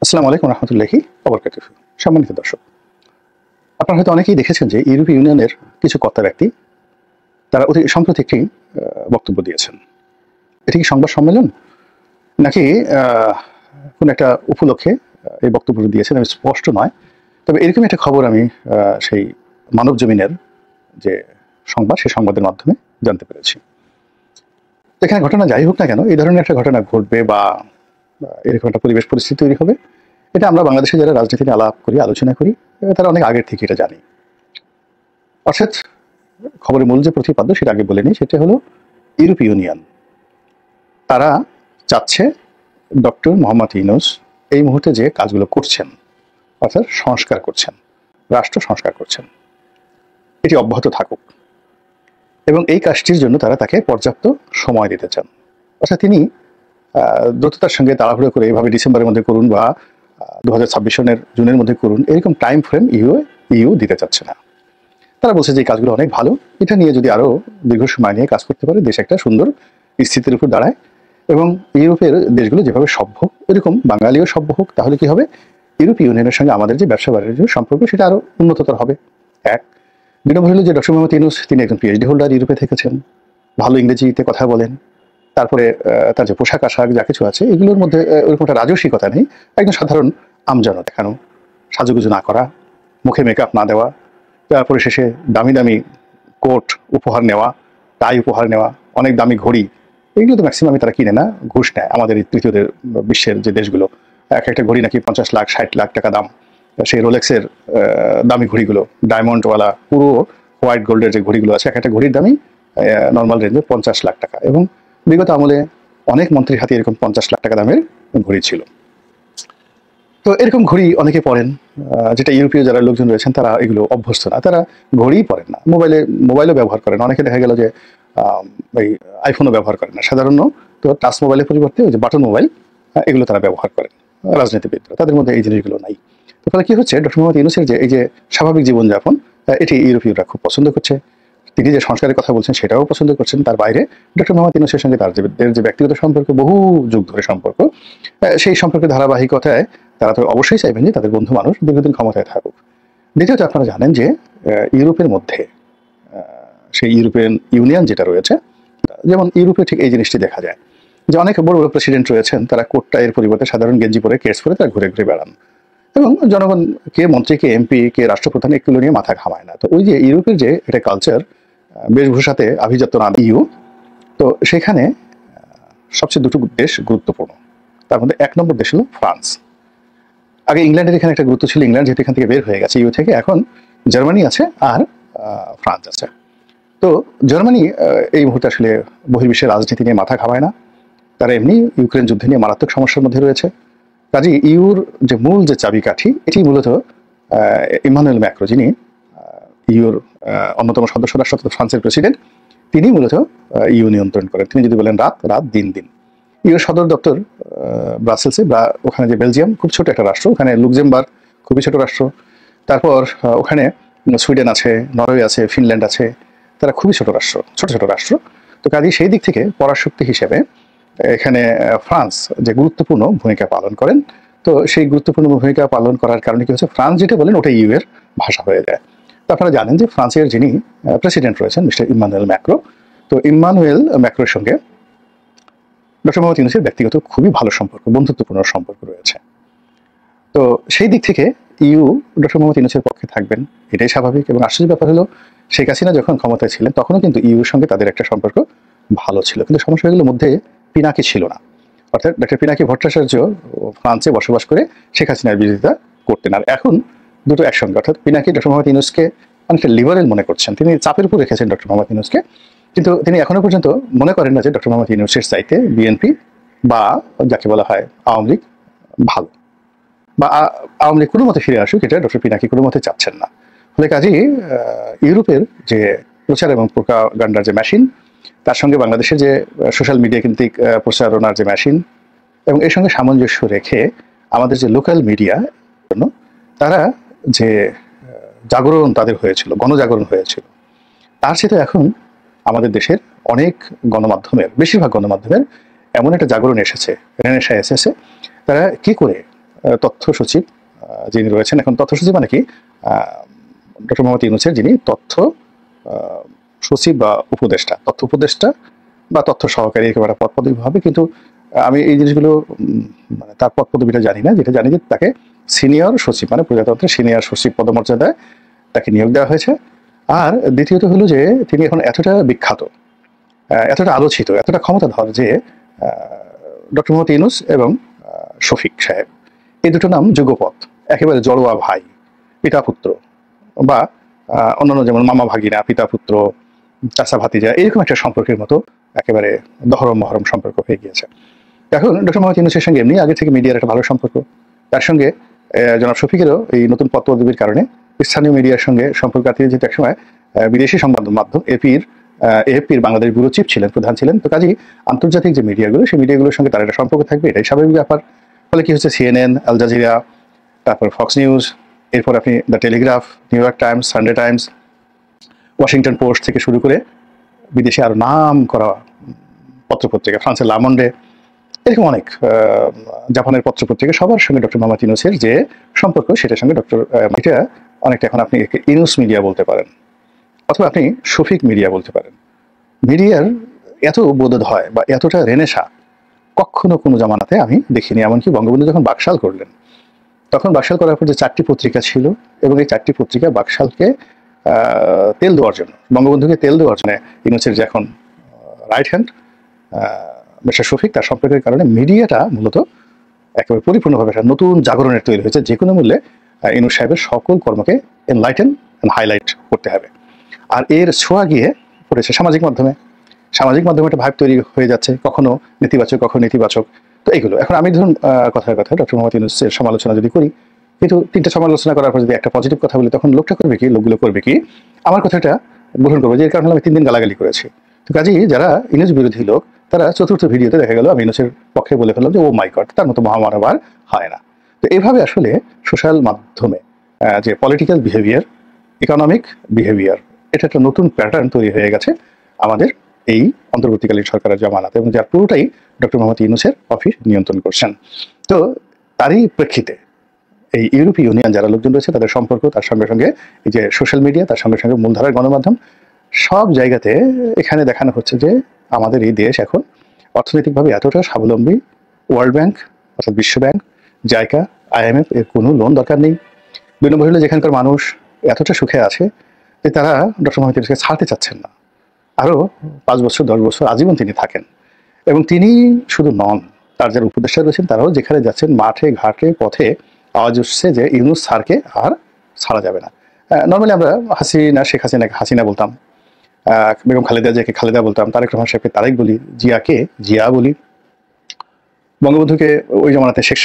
আসসালামু আলাইকুম রহমতুল্লাহি ওয়াবারাকাতুহু। সম্মানিত দর্শক, আপনারা হয়তো অনেকেই দেখেছেন যে ইউরোপীয় ইউনিয়নের কিছু কর্তা ব্যক্তি তারা অতি সম্প্রতি একটি বক্তব্য দিয়েছেন। এটি কি সংবাদ সম্মেলন নাকি কোনো একটা উপলক্ষে এই বক্তব্যটি দিয়েছেন আমি স্পষ্ট নয়, তবে এরকম একটা খবর আমি সেই মানব জমিনের যে সংবাদ সেই সংবাদের মাধ্যমে জানতে পেরেছি। এখানে ঘটনা যাই হোক না কেন, এই ধরনের একটা ঘটনা ঘটবে বা এরকম একটা পরিবেশ পরিস্থিতি তৈরি হবে, এটা আমরা বাংলাদেশে যারা রাজনীতি নিয়ে আলাপ করি, আলোচনা করি, তারা অনেক আগের থেকে এটা জানি। অর্থাৎ খবরের মূল যে প্রতিপাদ্য সেটা আগে বলে নিই, সেটা হলো ইউরোপীয় ইউনিয়ন তারা চাচ্ছে ডক্টর মোহাম্মদ ইউনূস এই মুহূর্তে যে কাজগুলো করছেন, অর্থাৎ সংস্কার করছেন, রাষ্ট্র সংস্কার করছেন, এটি অব্যাহত থাকুক এবং এই কাজটির জন্য তারা তাকে পর্যাপ্ত সময় দিতে চান। অর্থাৎ তিনি দ্রুততার সঙ্গে তাড়াহুড়ো করে এইভাবে ডিসেম্বরের মধ্যে করুন বা 2026 সনের জুনের মধ্যে করুন, এরকম টাইম ফ্রেম ইউ দিতে চাচ্ছে না। তারা বলছে যে এই কাজগুলো অনেক ভালো, এটা নিয়ে যদি আরও দীর্ঘ সময় নিয়ে কাজ করতে পারে দেশ একটা সুন্দর স্থিতির উপর দাঁড়ায় এবং ইউরোপের দেশগুলো যেভাবে সভ্য এরকম বাঙালিও সভ্য হোক, তাহলে কি হবে, ইউরোপীয় ইউনিয়নের সঙ্গে আমাদের যে ব্যবসা বাণিজ্য সম্পর্ক সেটা আরও উন্নততর হবে। এক। দুই নম্বর হলো যে ডক্টর মোহাম্মদ ইউনূস তিনি একজন পিএইচডি হোল্ডার, ইউরোপে থেকেছেন, ভালো ইংরেজিতে কথা বলেন, তারপরে তার যে পোশাক আশাক যা কিছু আছে এগুলোর মধ্যে ওরকম একটা রাজস্বিকতা নেই, একদম সাধারণ আমজানো দেখানো, সাজুগুজু না করা, মুখে মেকআপ না দেওয়া, তারপরে শেষে দামি দামি কোট উপহার নেওয়া, টাই উপহার নেওয়া, অনেক দামি ঘড়ি, এগুলো তো ম্যাক্সিমামই তারা কিনে না, ঘুষ নেয়। আমাদের এই তৃতীয় বিশ্বের যে দেশগুলো, এক একটা ঘড়ি নাকি 50 লাখ 60 লাখ টাকা দাম, সেই রোলেক্সের দামি ঘড়িগুলো, ডায়মন্ডওয়ালা পুরো হোয়াইট গোল্ডের যে ঘড়িগুলো আছে, এক একটা ঘড়ির দামই নর্মাল রেঞ্জে 50 লাখ টাকা, এবং বিগত আমলে অনেক মন্ত্রীর হাতে এরকম 50 লাখ টাকা দামের ঘড়ি ছিল। তো এরকম ঘড়ি অনেকে পড়েন, যেটা ইউরোপীয় যারা লোকজন রয়েছেন তারা এগুলো অভ্যস্ত না, তারা ঘড়িই পড়েন না, মোবাইলও ব্যবহার করেন। অনেকে দেখা গেল যে এই আইফোনও ব্যবহার করেন না, সাধারণত তো টাচ মোবাইলের পরিবর্তে ওই যে বাটন মোবাইল এগুলো তারা ব্যবহার করেন। রাজনীতিবিদরা তাদের মধ্যে এই জিনিসগুলো নাই। তো ফলে কি হচ্ছে, ডক্টর মোহাম্মদ ইউনূসের যে এই যে স্বাভাবিক জীবনযাপন এটি ইউরোপীয়রা খুব পছন্দ করছে। তিনি যে সংস্কারের কথা বলছেন সেটাও পছন্দ করছেন। তার বাইরে ডক্টর মোহাম্মদ ইউনূসের সঙ্গে তার যে ব্যক্তিগত সম্পর্ক, বহু যুগ ধরে সম্পর্ক, সেই সম্পর্কের ধারাবাহিকতায় তারা তো অবশ্যই চাইবেন যে তাদের বন্ধু মানুষ দীর্ঘদিন ক্ষমতায় থাকুক। দ্বিতীয়ত আপনারা জানেন যে ইউরোপের মধ্যে সেই ইউরোপিয়ান ইউনিয়ন যেটা রয়েছে, যেমন ইউরোপে ঠিক এই জিনিসটি দেখা যায় যে অনেক বড় বড় প্রেসিডেন্ট রয়েছেন, তারা কোট টাইয়ের পরিবর্তে সাধারণ গেঞ্জি পরে, কেস পরে তারা ঘুরে ঘুরে বেড়ান এবং জনগণ কে মন্ত্রী, কে এমপি, কে রাষ্ট্রপ্রধান এগুলো নিয়ে মাথা ঘামায় না। তো ওই যে ইউরোপের যে একটা কালচার, বেশভূষাতে আভিজাত্য না ইউ, তো সেখানে সবচেয়ে দুটো দেশ গুরুত্বপূর্ণ। তার মধ্যে এক নম্বর দেশ হলো ফ্রান্স। আগে ইংল্যান্ডের এখানে একটা গুরুত্ব ছিল, ইংল্যান্ড যেহেতু এখান থেকে বের হয়ে গেছে ইউ থেকে, এখন জার্মানি আছে আর ফ্রান্স আছে। তো জার্মানি এই মুহূর্তে আসলে বহির্বিশ্বের রাজনীতি নিয়ে মাথা ঘামায় না, তারা এমনি ইউক্রেন যুদ্ধ নিয়ে মারাত্মক সমস্যার মধ্যে রয়েছে। কাজে ইউর যে মূল যে চাবিকাঠি, এটি মূলত ইমানুয়েল ম্যাক্রো, যিনি ইউর অন্যতম সদস্য রাষ্ট্র ফ্রান্সের প্রেসিডেন্ট, তিনি মূলত ইউ নিয়ন্ত্রণ করেন। তিনি যদি বলেন রাত, রাত, দিন, দিন। ইউর সদর দপ্তর ব্রাসেলসে, বা ওখানে যে বেলজিয়াম খুব ছোট একটা রাষ্ট্র, ওখানে লুক্সেমবার্গ খুবই ছোট রাষ্ট্র, তারপর ওখানে সুইডেন আছে, নরওয়ে আছে, ফিনল্যান্ড আছে, তারা খুবই ছোট রাষ্ট্র, ছোট ছোট রাষ্ট্র। তো কাজেই সেই দিক থেকে পরাশক্তি হিসেবে এখানে ফ্রান্স যে গুরুত্বপূর্ণ ভূমিকা পালন করেন। তো সেই গুরুত্বপূর্ণ ভূমিকা পালন করার কারণে কি হচ্ছে, ফ্রান্স যেটা বলেন ওটা ইউ এর ভাষা হয়ে যায়। তো আপনারা জানেন যে ফ্রান্সের যিনি প্রেসিডেন্ট রয়েছেন মিস্টার ইমানুয়েল ম্যাক্রো, তো ইমানুয়েল ম্যাক্রোর সঙ্গে ডক্টর মোহাম্মদ ইউনূসের ব্যক্তিগত খুবই ভালো সম্পর্ক, বন্ধুত্বপূর্ণ সম্পর্ক রয়েছে। তো সেই দিক থেকে ইউ ডক্টর মোহাম্মদ ইউনূসের পক্ষে থাকবেন, এটাই স্বাভাবিক। এবং আশ্চর্য ব্যাপার হলো, শেখ হাসিনা যখন ক্ষমতায় ছিলেন তখনও কিন্তু ইউর সঙ্গে তাদের একটা সম্পর্ক ভালো ছিল, কিন্তু সমস্যাগুলোর মধ্যে পিনাকি ছিল না। অর্থাৎ ডক্টর পিনাকি ভট্টাচার্য ফ্রান্সে বসবাস করে শেখ হাসিনার বিরোধিতা করতেন, আর এখন দুটো একসঙ্গে। অর্থাৎ পিনাকি ডক্টর মোহাম্মদ ইউনূসকে অনেকটা লিবারেল মনে করছেন, তিনি চাপের উপর রেখেছেন ডক্টর মোহাম্মদ ইউনূসকে, কিন্তু তিনি এখনো পর্যন্ত মনে করেন না যে ডক্টর মোহাম্মদ ইউনূসের চাইতে বিএনপি বা যাকে বলা হয় আওয়ামী লীগ ভালো, বা আওয়ামী লীগ কোনো মতে ফিরে আসুক, এটা ডক্টর পিনাকি কোনো মতে চাচ্ছেন না। ফলে কাজেই ইউরোপের যে প্রচার এবং প্রোপাগান্ডার যে মেশিন, তার সঙ্গে বাংলাদেশের যে সোশ্যাল মিডিয়া কেন্দ্রিক প্রচারণার যে মেশিন, এবং এর সঙ্গে সামঞ্জস্য রেখে আমাদের যে লোকাল মিডিয়া জন্য তারা যে জাগরণ তাদের হয়েছিল, গণজাগরণ হয়েছিল, তার সাথে এখন আমাদের দেশের অনেক গণমাধ্যমের, বেশিরভাগ গণমাধ্যমের এমন একটা জাগরণ এসেছে, রেনেসাঁ এসেছে, তারা কি করে তথ্য সচিব যিনি রয়েছেন, এখন তথ্য সচিব মানে কি, ডক্টর মোহাম্মদ ইউনূসের যিনি তথ্য সচিব বা উপদেষ্টা, তথ্য উপদেষ্টা বা তথ্য সহকারী, একেবারে পদ পদবি হবে, কিন্তু আমি এই জিনিসগুলো মানে তার পদ পদবিটা জানি না। যেটা জানি যে তাকে সিনিয়র সচিব মানে প্রজাতন্ত্রের সিনিয়র সচিব পদমর্যাদায় তাকে নিয়োগ দেওয়া হয়েছে। আর দ্বিতীয়ত হলো যে তিনি এখন এতটা বিখ্যাত, এতটা আলোচিত, এতটা ক্ষমতাধর যে ডক্টর মোহাম্মদ ইউনূস এবং শফিক সাহেব, এই দুটো নাম যুগপৎ, একেবারে জড়োয়া ভাই, পিতা পুত্র, বা অন্যান্য যেমন মামা ভাগিনা, পিতা পুত্র, চাচা ভাতিজা, এরকম একটা সম্পর্কের মতো একেবারে দহরম মহরম সম্পর্ক হয়ে গিয়েছে। এখন ডক্টর মোহাম্মদ ইউনূসের সঙ্গে এমনি আগে থেকে মিডিয়ার একটা ভালো সম্পর্ক, তার সঙ্গে জনাব শফিকেরও এই নতুন পদ পদবির কারণে স্থানীয় মিডিয়ার সঙ্গে সম্পর্ক আত্মীয়, যেহেতু একসময় বিদেশি সংবাদ মাধ্যম এএফপির বাংলাদেশ ব্যুরো চিফ ছিলেন, প্রধান ছিলেন, তো কাজেই আন্তর্জাতিক যে মিডিয়াগুলো, সেই মিডিয়াগুলোর সঙ্গে তার একটা সম্পর্ক থাকবে, এটাই স্বাভাবিক ব্যাপার। ফলে কি হচ্ছে, CNN, আল জাজিরা, তারপর ফক্স নিউজ, এরপর আপনি the Telegraph, new York Times, Sunday Times, Washington post থেকে শুরু করে বিদেশে আরো নাম করা পত্রপত্রিকা, ফ্রান্সের লামন্ডে, এরকম অনেক, জাপানের পত্রপত্রিকা, সবার সঙ্গে ডক্টর মোহাম্মদ ইউনূসের যে সম্পর্ক, সেটার সঙ্গে এটা অনেকটা এখন আপনি ইউনূস মিডিয়া বলতে পারেন, অথবা আপনি শফিক মিডিয়া বলতে পারেন। মিডিয়ার এত বোধোদয় বা এতটা রেনেসা কখনো কোনো জামানাতে আমি দেখিনি। এমনকি বঙ্গবন্ধু যখন বাকশাল করলেন, তখন বাকশাল করার পর যে 4টি পত্রিকা ছিল, এবং এই 4টি পত্রিকা বাকশালকে তেল দেওয়ার জন্য, বঙ্গবন্ধুকে তেল দেওয়ার জন্য, ইউনূসের যে এখন রাইট হ্যান্ড মিস্টার শফিক, তার সম্পর্কের কারণে মিডিয়াটা মূলত একেবারে পরিপূর্ণভাবে একটা নতুন জাগরণের তৈরি হয়েছে। যে কোনো মূল্যে ইউনূস সাহেবের সকল কর্মকে এনলাইটেন এন্ড হাইলাইট করতে হবে। আর এর ছোঁয়া গিয়ে পড়েছে সামাজিক মাধ্যমে। সামাজিক মাধ্যমে একটা ভাইব তৈরি হয়ে যাচ্ছে, কখনো নেতিবাচক, কখনো নেতিবাচক। তো এইগুলো এখন আমি ধরুন কথার কথা ডক্টর মোহাম্মদ ইউনূসের সমালোচনা যদি করি, কিন্তু 3টে সমালোচনা করার পর যদি একটা পজিটিভ কথা বলি, তখন লোকটা করবে কি, লোকগুলো করবে কি, আমার কথাটা গ্রহণ করবে, যে এর কারণে আমি 3 দিন গালাগালি করেছি। তো কাজেই যারা ইউনূস বিরোধী লোক, তারা চতুর্থ ভিডিওতে দেখা গেল আমি ইউনূসের পক্ষে বলে ফেললাম যে ও মাই গড, তার মতো মহামানব আর হয় না। তো এইভাবে আসলে সোশ্যাল মাধ্যমে যে পলিটিক্যাল বিহেভিয়ার, ইকোনমিক বিহেভিয়ার, এটা একটা নতুন প্যাটার্ন তৈরি হয়ে গেছে আমাদের এই অন্তর্বর্তীকালীন সরকারের জমানাতে, এবং যার পুরোটাই ডক্টর মোহাম্মদ ইউনূসের অফিস নিয়ন্ত্রণ করছেন। তো তারই প্রেক্ষিতে এই ইউরোপীয় ইউনিয়ন যারা লোকজন রয়েছে, তাদের সম্পর্ক, তার সঙ্গে সঙ্গে এই যে সোশ্যাল মিডিয়া, তার সঙ্গে সঙ্গে মূলধারার গণমাধ্যম, সব জায়গাতে এখানে দেখানো হচ্ছে যে আমাদের এই দেশ এখন অর্থনৈতিকভাবে এতটা স্বাবলম্বী, ওয়ার্ল্ড ব্যাংক অর্থাৎ বিশ্ব ব্যাংক, জাইকা, IMF এর কোনো লোন দরকার নেই। 2 নম্বর হলো যেখানকার মানুষ এতটা সুখে আছে যে তারা ডক্টর মোহাম্মদ ইউনূসকে ছাড়তে চাচ্ছেন না, আরও 5 বছর 10 বছর আজীবন তিনি থাকেন। এবং তিনি শুধু নন, তার যারা উপদেষ্টা রয়েছেন তারাও যেখানে যাচ্ছেন, মাঠে ঘাটে পথে আওয়াজ উঠছে যে ইউনূস স্যারকে আর ছাড়া যাবে না। নর্মালি আমরা শেখ হাসিনাকে হাসিনা বলতাম, বেগম খালেদা জিয়াকে খালেদা বলতাম, তারেক রহমান সাহেবকে তারেক বলি, জিয়াকে জিয়া বলি, বঙ্গবন্ধুকে ওই জমানাতে শেখ